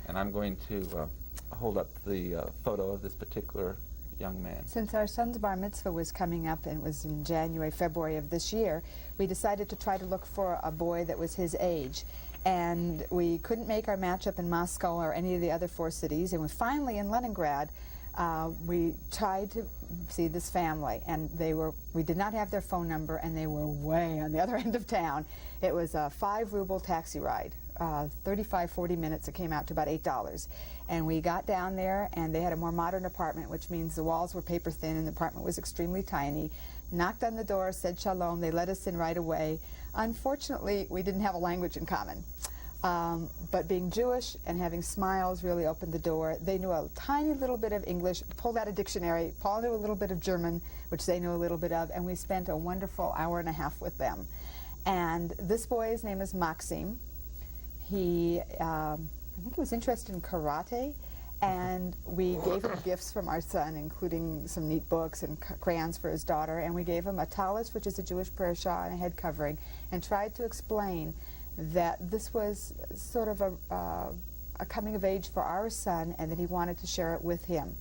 And I'm going to hold up the photo of this particular young man. Since our son's bar mitzvah was coming up, and it was in January, February of this year, we decided to try to look for a boy that was his age. And we couldn't make our matchup in Moscow or any of the other 4 cities. And we finally, in Leningrad, we tried to see this family. And we did not have their phone number, and they were way on the other end of town. It was a 5-ruble taxi ride, 35, 40 minutes. It came out to about $8. And we got down there, and they had a more modern apartment, which means the walls were paper thin, and the apartment was extremely tiny. Knocked on the door, said shalom. They let us in right away. Unfortunately, we didn't have a language in common. But being Jewish and having smiles really opened the door. They knew a tiny little bit of English, pulled out a dictionary. Paul knew a little bit of German, which they knew a little bit of, and we spent a wonderful hour and a half with them. And this boy's name is Maxim. He, I think he was interested in karate, and we gave him gifts from our son, including some neat books and crayons for his daughter, and we gave him a talis, which is a Jewish prayer shawl, and a head covering, and tried to explain that this was sort of a coming of age for our son, and that he wanted to share it with him.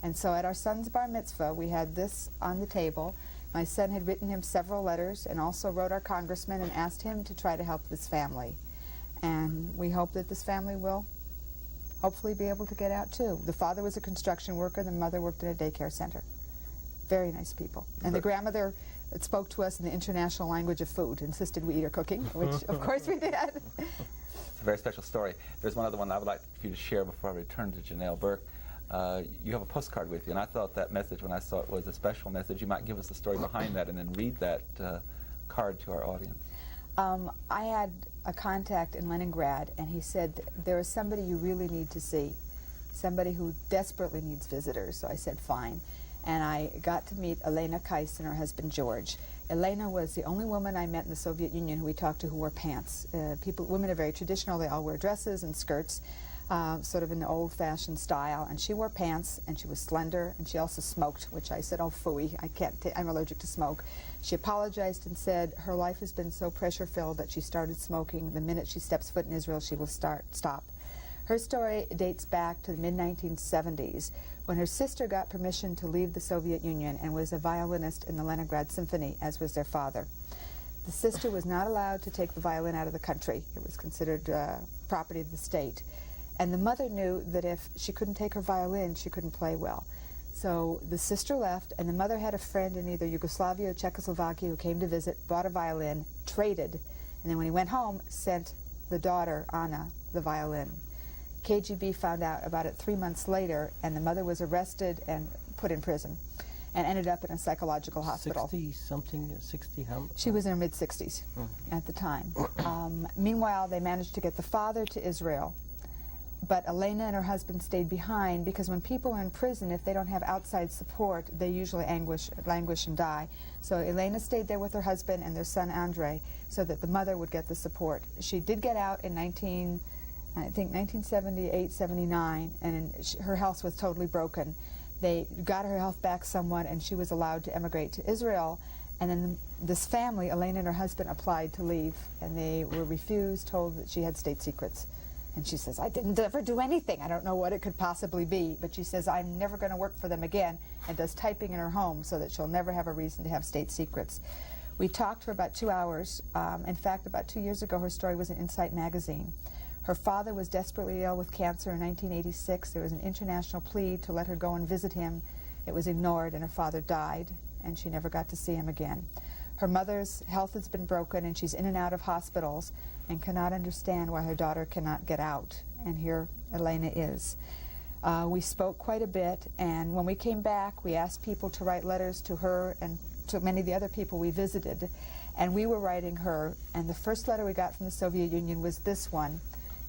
And so at our son's bar mitzvah, we had this on the table. My son had written him several letters and also wrote our congressman and asked him to try to help this family. And we hope that this family will hopefully be able to get out too. The father was a construction worker, the mother worked in a daycare center. Very nice people. And the grandmother spoke to us in the international language of food, insisted we eat her cooking, which of course we did. It's a very special story. There's one other one I would like for you to share before I return to Janelle Burke. You have a postcard with you, and I thought that message, when I saw it, was a special message. You might give us the story behind that and then read that card to our audience. I had a contact in Leningrad, and he said, there is somebody you really need to see, somebody who desperately needs visitors. So I said, fine. And I got to meet Elena Kais and her husband George. Elena was the only woman I met in the Soviet Union who we talked to who wore pants. Women are very traditional. They all wear dresses and skirts, sort of in the old-fashioned style. And she wore pants, and she was slender, and she also smoked, which I said, oh, phooey, I'm allergic to smoke. She apologized and said her life has been so pressure-filled that she started smoking. The minute she steps foot in Israel, she will stop. Her story dates back to the mid-1970s, when her sister got permission to leave the Soviet Union and was a violinist in the Leningrad Symphony, as was their father. The sister was not allowed to take the violin out of the country. It was considered property of the state. And the mother knew that if she couldn't take her violin, she couldn't play well. So the sister left, and the mother had a friend in either Yugoslavia or Czechoslovakia who came to visit, bought a violin, traded, and then when he went home, sent the daughter, Anna, the violin. KGB found out about it 3 months later, and the mother was arrested and put in prison and ended up in a psychological hospital. 60-something, 60 how? She was in her mid-60s at the time. Meanwhile, they managed to get the father to Israel, but Elena and her husband stayed behind, because when people are in prison, if they don't have outside support, they usually languish and die. So Elena stayed there with her husband and their son Andrei, so that the mother would get the support. She did get out in 1978, 79, and her health was totally broken. They got her health back somewhat, and she was allowed to emigrate to Israel. And then this family, Elena and her husband, applied to leave, and they were refused, told that she had state secrets. And she says, I didn't ever do anything. I don't know what it could possibly be. But she says, I'm never going to work for them again, and does typing in her home so that she'll never have a reason to have state secrets. We talked for about 2 hours. In fact, about 2 years ago, her story was in Insight magazine. Her father was desperately ill with cancer in 1986. There was an international plea to let her go and visit him. It was ignored, and her father died, and she never got to see him again. Her mother's health has been broken, and she's in and out of hospitals and cannot understand why her daughter cannot get out. And here Elena is. We spoke quite a bit, and when we came back, we asked people to write letters to her and to many of the other people we visited. And we were writing her, and the first letter we got from the Soviet Union was this one.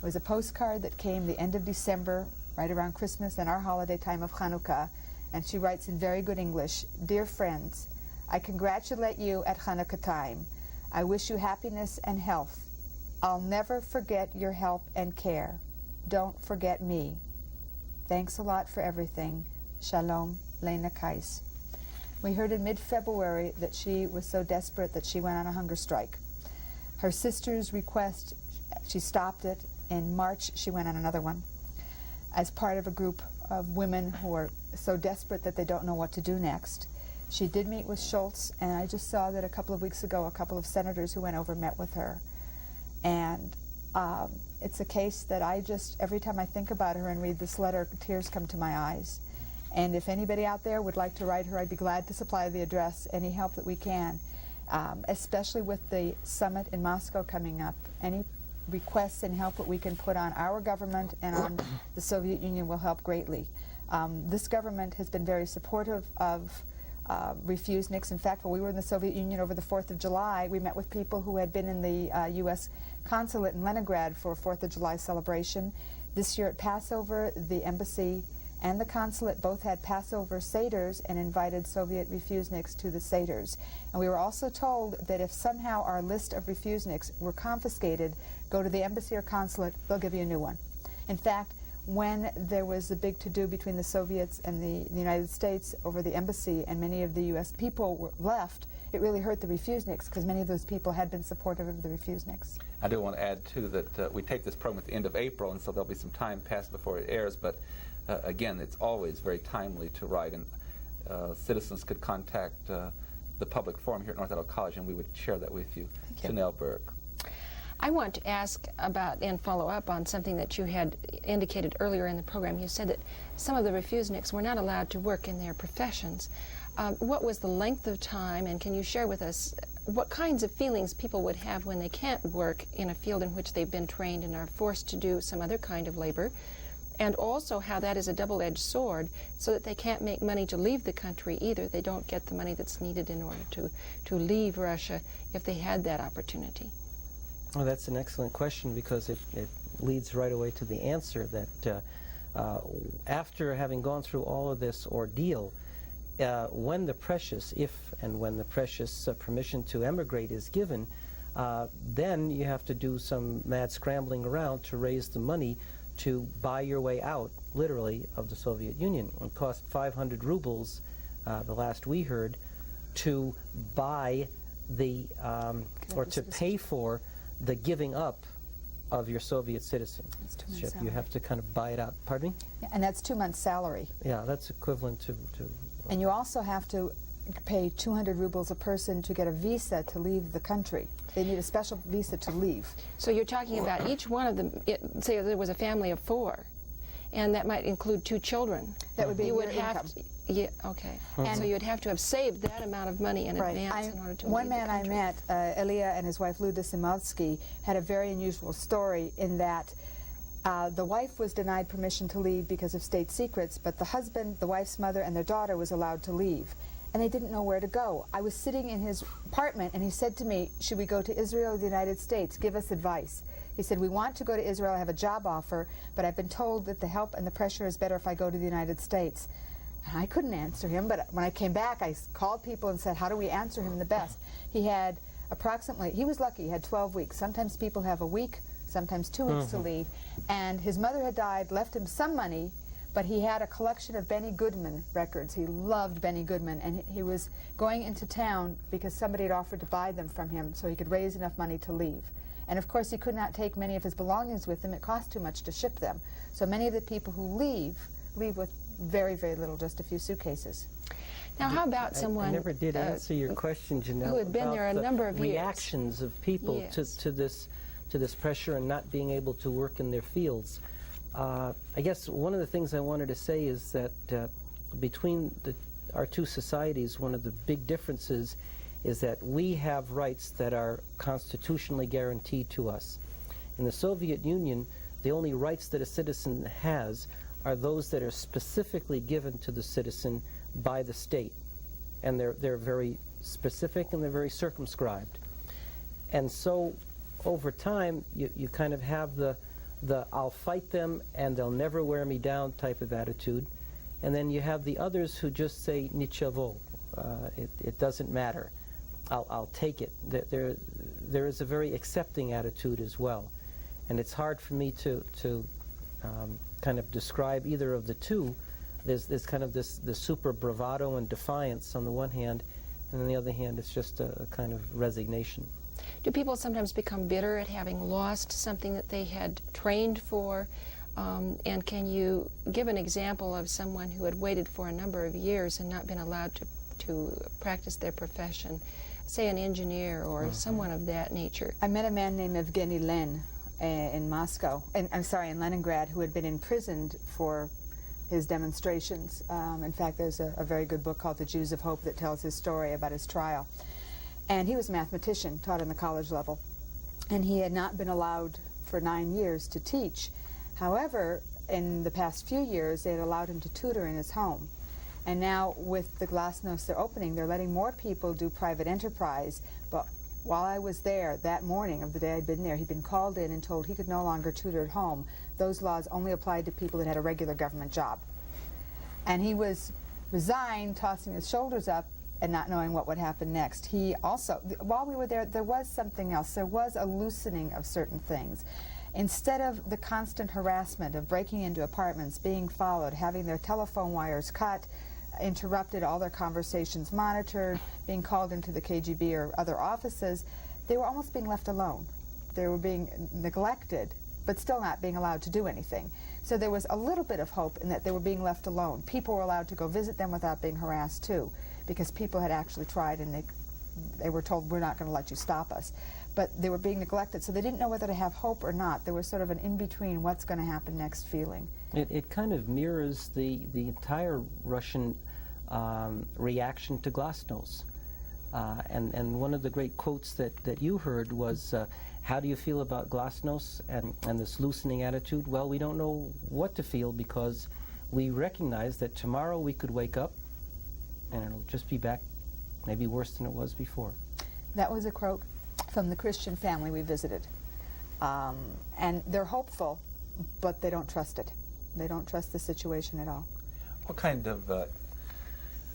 It was a postcard that came the end of December, right around Christmas and our holiday time of Hanukkah. And she writes in very good English, Dear friends, I congratulate you at Hanukkah time. I wish you happiness and health. I'll never forget your help and care. Don't forget me. Thanks a lot for everything. Shalom, Lena Kais. We heard in mid-February that she was so desperate that she went on a hunger strike. Her sister's request, she stopped it. In March, she went on another one as part of a group of women who are so desperate that they don't know what to do next. She did meet with Schultz, and I just saw that a couple of weeks ago, a couple of senators who went over met with her. And it's a case that I just, every time I think about her and read this letter, tears come to my eyes. And if anybody out there would like to write her, I'd be glad to supply the address, any help that we can, especially with the summit in Moscow coming up. Any requests and help that we can put on our government and on the Soviet Union will help greatly. This government has been very supportive of refuseniks. In fact, while we were in the Soviet Union over the 4th of July, we met with people who had been in the U.S. consulate in Leningrad for a 4th of July celebration. This year at Passover, the embassy and the consulate both had Passover seders and invited Soviet refuseniks to the seders. And we were also told that if somehow our list of refuseniks were confiscated, go to the embassy or consulate, they'll give you a new one. In fact, when there was a big to-do between the Soviets and the United States over the embassy and many of the U.S. people were left, it really hurt the refuseniks because many of those people had been supportive of the refuseniks. I do want to add, too, that we take this program at the end of April, and so there'll be some time passed before it airs, but again, it's always very timely to write, and citizens could contact the public forum here at North Idaho College, and we would share that with you. Janelle Burke. I want to ask about and follow up on something that you had indicated earlier in the program. You said that some of the refuseniks were not allowed to work in their professions. What was the length of time, and can you share with us what kinds of feelings people would have when they can't work in a field in which they've been trained and are forced to do some other kind of labor, and also how that is a double-edged sword so that they can't make money to leave the country either. They don't get the money that's needed in order to leave Russia if they had that opportunity. Well, that's an excellent question because it leads right away to the answer that after having gone through all of this ordeal, when the precious, if and when the precious permission to emigrate is given, then you have to do some mad scrambling around to raise the money to buy your way out, literally, of the Soviet Union. It cost 500 rubles, the last we heard, to buy the, or to pay for the giving up of your Soviet citizenship. You have to kind of buy it out. Pardon me? Yeah, and that's 2 months' salary. Yeah, that's equivalent to and you also have to pay 200 rubles a person to get a visa to leave the country. They need a special visa to leave. So you're talking about each one of them, say there was a family of 4, and that might include 2 children. That would be you your would have income. Yeah, okay. And so you'd have to have saved that amount of money in advance in order to One leave man the I country. met, Ilya and his wife Luda Simovsky, had a very unusual story in that the wife was denied permission to leave because of state secrets, but the husband, the wife's mother, and their daughter was allowed to leave. And they didn't know where to go. I was sitting in his apartment, and he said to me, should we go to Israel or the United States? Give us advice. He said, we want to go to Israel. I have a job offer, but I've been told that the help and the pressure is better if I go to the United States. And I couldn't answer him, but when I came back, I called people and said, how do we answer him the best? He had approximately, he was lucky, he had 12 weeks. Sometimes people have a week, sometimes 2 weeks to leave. And his mother had died, left him some money, but he had a collection of Benny Goodman records. He loved Benny Goodman, and he was going into town because somebody had offered to buy them from him so he could raise enough money to leave. And of course, he could not take many of his belongings with him. It cost too much to ship them. So many of the people who leave with very, very little, just a few suitcases. Now, how about someone... I never did answer your question, Janelle, who had been there a number of years. Reactions of people to this pressure and not being able to work in their fields. I guess one of the things I wanted to say is that between our two societies, one of the big differences is that we have rights that are constitutionally guaranteed to us. In the Soviet Union, the only rights that a citizen has are those that are specifically given to the citizen by the state. And they're very specific and they're very circumscribed. And so over time, you kind of have the I'll fight them and they'll never wear me down type of attitude. And then you have the others who just say, nichavo, it doesn't matter. I'll take it. there is a very accepting attitude as well. And it's hard for me to kind of describe either of the two. There's kind of this super bravado and defiance on the one hand, and on the other hand, it's just a kind of resignation. Do people sometimes become bitter at having lost something that they had trained for? And can you give an example of someone who had waited for a number of years and not been allowed to practice their profession, say an engineer or someone of that nature? I met a man named Evgeny Len in Moscow, in Leningrad, who had been imprisoned for his demonstrations. In fact, there's a very good book called The Jews of Hope that tells his story about his trial. And he was a mathematician, taught on the college level. And he had not been allowed for 9 years to teach. However, in the past few years, they had allowed him to tutor in his home. And now, with the Glasnost they're opening, they're letting more people do private enterprise. But while I was there that morning of the day I'd been there, he'd been called in and told he could no longer tutor at home. Those laws only applied to people that had a regular government job. And he was resigned, tossing his shoulders up, and not knowing what would happen next. He also, while we were there, there was something else. There was a loosening of certain things. Instead of the constant harassment of breaking into apartments, being followed, having their telephone wires cut, interrupted, all their conversations monitored, being called into the KGB or other offices, they were almost being left alone. They were being neglected, but still not being allowed to do anything. So there was a little bit of hope in that they were being left alone. People were allowed to go visit them without being harassed too, because people had actually tried and they were told, we're not going to let you stop us. But they were being neglected, so they didn't know whether to have hope or not. There was sort of an in-between what's going to happen next feeling. It kind of mirrors the entire Russian reaction to Glasnost. And one of the great quotes that you heard was, how do you feel about Glasnost and this loosening attitude? Well, we don't know what to feel because we recognize that tomorrow we could wake up and it'll just be back maybe worse than it was before. That was a quote from the Christian family we visited. And they're hopeful, but they don't trust it. They don't trust the situation at all. What kind of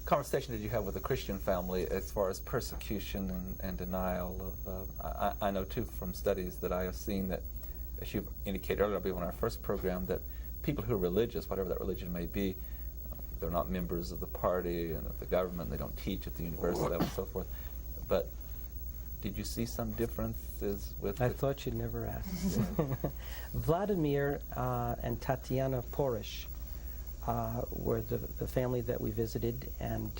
conversation did you have with the Christian family as far as persecution and denial of, I know too from studies that I have seen that, as you indicated earlier, I believe on our first program, that people who are religious, whatever that religion may be, they're not members of the party and of the government, they don't teach at the university level and so forth, but did you see some differences with... I thought you'd never ask. Vladimir and Tatiana Porish were the family that we visited, and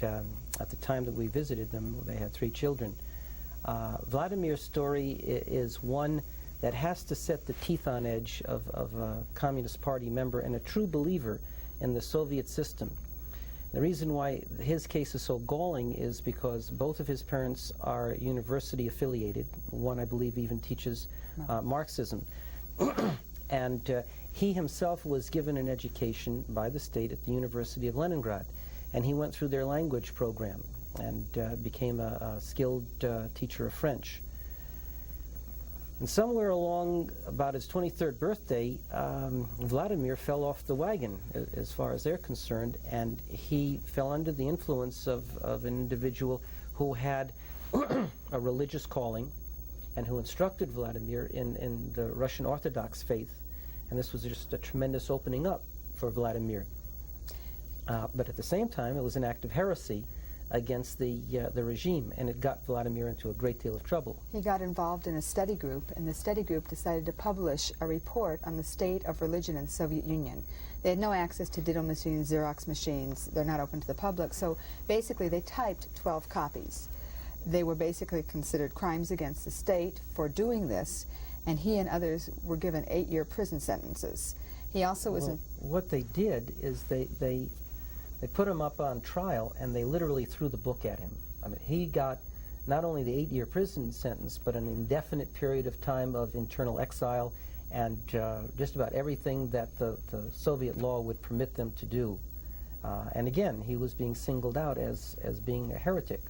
at the time that we visited them, they had 3 children. Vladimir's story is one that has to set the teeth on edge of a Communist Party member and a true believer in the Soviet system. The reason why his case is so galling is because both of his parents are university affiliated. One, I believe, even teaches Marxism. And he himself was given an education by the state at the University of Leningrad. And he went through their language program and became a skilled teacher of French. And somewhere along about his 23rd birthday, Vladimir fell off the wagon, as far as they're concerned, and he fell under the influence of an individual who had a religious calling and who instructed Vladimir in the Russian Orthodox faith. And this was just a tremendous opening up for Vladimir. But at the same time, it was an act of heresy against the regime, and it got Vladimir into a great deal of trouble. He got involved in a study group, and the study group decided to publish a report on the state of religion in the Soviet Union. They had no access to ditto machines, Xerox machines. They're not open to the public, so basically they typed 12 copies. They were basically considered crimes against the state for doing this, and he and others were given 8-year prison sentences. He also was... What they did is they put him up on trial, and they literally threw the book at him. I mean, he got not only the 8-year prison sentence, but an indefinite period of time of internal exile and just about everything that the Soviet law would permit them to do. And again, he was being singled out as being a heretic.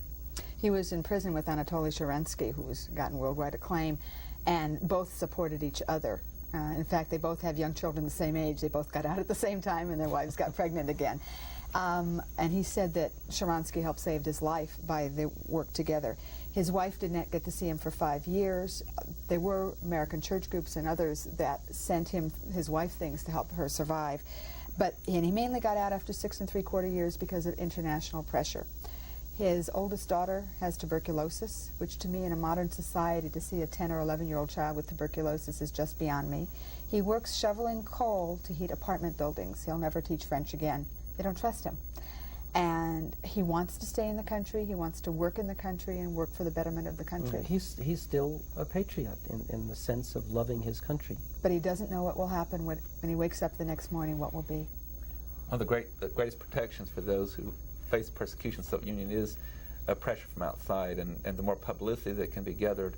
He was in prison with Anatoly Sharansky, who's gotten worldwide acclaim, and both supported each other. In fact, they both have young children the same age. They both got out at the same time, and their wives got pregnant again. And he said that Sharansky helped save his life by the work together. His wife did not get to see him for 5 years. There were American church groups and others that sent him, his wife, things to help her survive. And he mainly got out after 6 3/4 years because of international pressure. His oldest daughter has tuberculosis, which to me in a modern society to see a 10 or 11-year-old child with tuberculosis is just beyond me. He works shoveling coal to heat apartment buildings. He'll never teach French again. They don't trust him. And he wants to stay in the country. He wants to work in the country and work for the betterment of the country. He's still a patriot in the sense of loving his country. But he doesn't know what will happen when he wakes up the next morning, what will be. One of the greatest protections for those who face persecution in the Soviet Union is pressure from outside, and the more publicity that can be gathered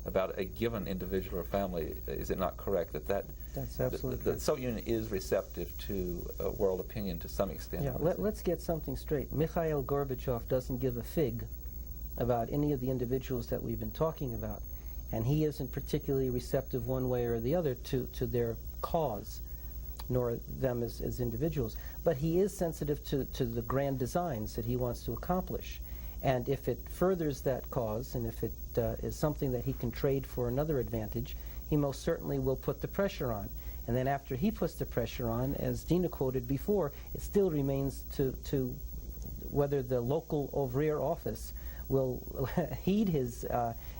about a given individual or family. Is it not correct that that's absolutely the Soviet Union is receptive to world opinion to some extent? Yeah, let's get something straight. Mikhail Gorbachev doesn't give a fig about any of the individuals that we've been talking about, and he isn't particularly receptive one way or the other to their cause, nor them as individuals. But he is sensitive to the grand designs that he wants to accomplish. And if it furthers that cause, and if it is something that he can trade for another advantage, he most certainly will put the pressure on. And then after he puts the pressure on, as Dina quoted before, it still remains to whether the local Ovrier office will heed his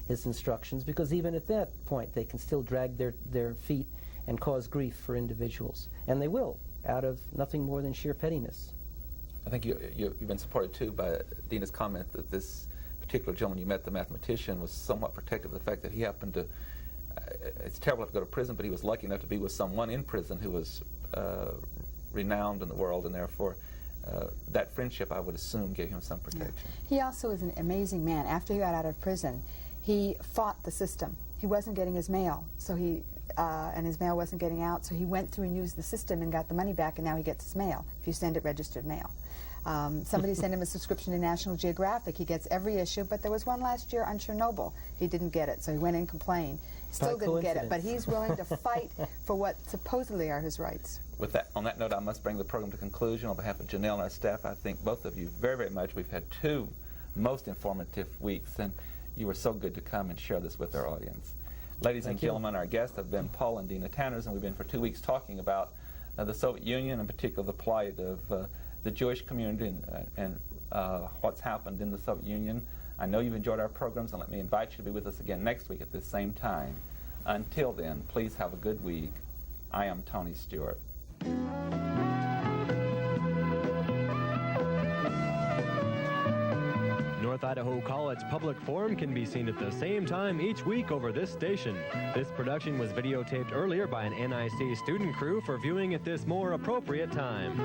instructions, because even at that point they can still drag their feet and cause grief for individuals. And they will, out of nothing more than sheer pettiness. I think you've been supported too by Dina's comment that this particular gentleman you met, the mathematician, was somewhat protective of the fact that he happened to, it's terrible to go to prison, but he was lucky enough to be with someone in prison who was renowned in the world, and therefore that friendship, I would assume, gave him some protection. Yeah. He also is an amazing man. After he got out of prison, he fought the system. He wasn't getting his mail, so and his mail wasn't getting out, so he went through and used the system and got the money back, and now he gets his mail, if you send it registered mail. Somebody sent him a subscription to National Geographic. He gets every issue, but there was one last year on Chernobyl. He didn't get it, so he went and complained. Still didn't get it, but he's willing to fight for what supposedly are his rights. On that note, I must bring the program to conclusion. On behalf of Janelle and our staff, I thank both of you very, very much. We've had 2 most informative weeks, and you were so good to come and share this with our audience. Ladies and gentlemen, our guests have been Paul and Dina Tanners, and we've been for 2 weeks talking about the Soviet Union, in particular the plight of the Jewish community and what's happened in the Soviet Union. I know you've enjoyed our programs, and let me invite you to be with us again next week at this same time. Until then, please have a good week. I am Tony Stewart. North Idaho College Public Forum can be seen at the same time each week over this station. This production was videotaped earlier by an NIC student crew for viewing at this more appropriate time.